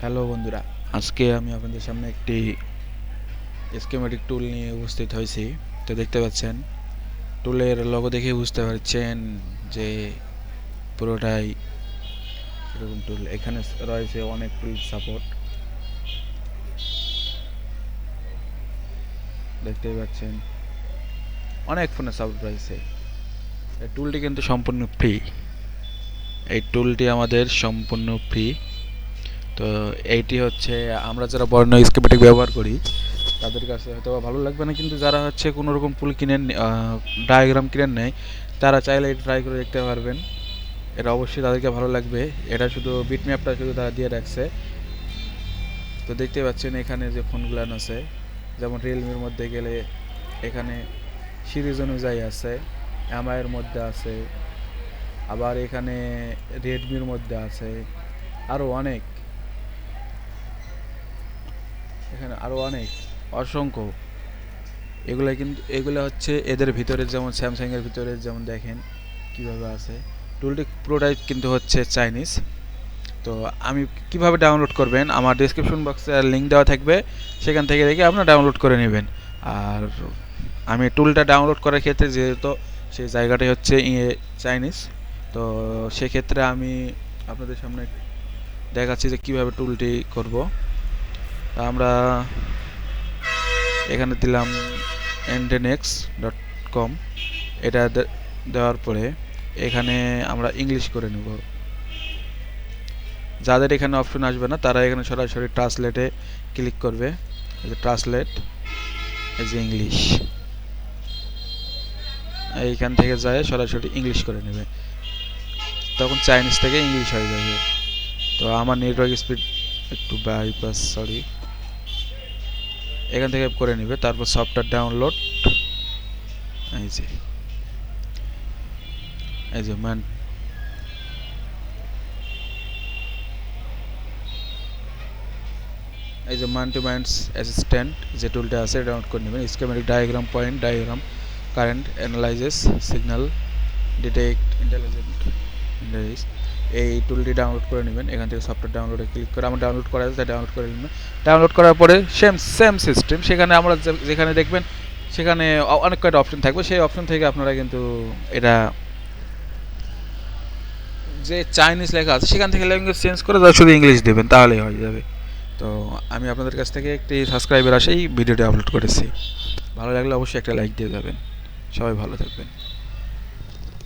Hello বন্ধুরা, আজকে আমি আপনাদের সামনে একটি স্কিমেটিক টুল নিয়ে উপস্থিত হয়েছি। তো দেখতে পাচ্ছেন, টুলের লোগো দেখে বুঝতে পারছেন যে পুরোটাই এরকম টুল। এখানে রয়েছে অনেক টুল সাপোর্ট, দেখতেই পাচ্ছেন অনেক ফোনে সাপোর্ট রয়েছে। এই টুলটি কিন্তু সম্পূর্ণ ফ্রি। এই টুলটি আমাদের সম্পূর্ণ ফ্রি। তো এইটি হচ্ছে আমরা যারা বর্ণ স্কিমেটিক ব্যবহার করি তাদের কাছে হয়তো ভালো লাগবে না, কিন্তু যারা হচ্ছে কোনো রকম টুল কিনেন, ডায়াগ্রাম কিনেন নেয়, তারা চাইলে এটা ট্রাই করে দেখতে পারবেন। এটা অবশ্যই তাদেরকে ভালো লাগবে। এটা শুধু বিটম্যাপটা শুধু তারা দিয়ে রাখছে। তো দেখতে পাচ্ছেন এখানে যে ফোনগুলো আছে, যেমন রিয়েলমির মধ্যে গেলে এখানে সিরিজ অনুযায়ী আছে, এমআইয়ের মধ্যে আছে, আবার এখানে রেডমির মধ্যে আছে, আরও অনেক, এখানে আরও অনেক অসংখ্য। এগুলো হচ্ছে এদের ভিতরে, যেমন স্যামসাংয়ের ভিতরে যেমন দেখেন কীভাবে আছে। টুলটি পুরোটাই কিন্তু হচ্ছে চাইনিজ। তো আমি কিভাবে ডাউনলোড করবেন, আমার ডিসক্রিপশন বক্সে লিঙ্ক দেওয়া থাকবে, সেখান থেকে দেখে আপনারা ডাউনলোড করে নেবেন। আর আমি টুলটা ডাউনলোড করার ক্ষেত্রে যেহেতু সেই জায়গাটাই হচ্ছে চাইনিজ, তো সেক্ষেত্রে আমি আপনাদের সামনে দেখাচ্ছি যে কীভাবে টুলটি করব। আমরা এখানে দিলাম ndenex.com। এটা দেওয়ার পরে এখানে আমরা ইংলিশ করে নেব। যাদের এখানে অপশন আসবে না তারা এখানে সরাসরি ট্রান্সলেটে ক্লিক করবে। এই যে ট্রান্সলেট, এই যে ইংলিশ, এইখান থেকে যায় সরাসরি ইংলিশ করে নেবে, তখন চাইনিজ থেকে ইংলিশ হয়ে যাবে। তো আমার নেটওয়ার্ক স্পিড একটু বাইপাস, সরি, এখান থেকে করে নেবে। তারপর সফটওয়্যার ডাউনলোড, এই যে ম্যান, এই যে মান টু ম্যানস অ্যাসিস্ট্যান্ট যে টুলটা আছে এটা ডাউনলোড করে নেবেন। Schematic diagram, point diagram, current analysis, signal detect, intelligent interface, এই টুলটি ডাউনলোড করে নেবেন। এখান থেকে সফটওয়্যার ডাউনলোডে ক্লিক করে আমার ডাউনলোড করা আছে, ডাউনলোড করে নেবেন। ডাউনলোড করার পরে সেম সিস্টেম, সেখানে আমরা যেখানে দেখবেন সেখানে অনেক কয়টা অপশন থাকবে, সেই অপশন থেকে আপনারা কিন্তু এটা যে চাইনিজ লেখা আছে সেখান থেকে ল্যাঙ্গুয়েজ চেঞ্জ করে শুধু ইংলিশ দেবেন, তাহলেই হয়ে যাবে। তো আমি আপনাদের কাছ থেকে একটি সাবস্ক্রাইবার আসেই ভিডিওটি আপলোড করেছি। ভালো লাগলে অবশ্যই একটা লাইক দিয়ে যাবেন। সবাই ভালো থাকবেন।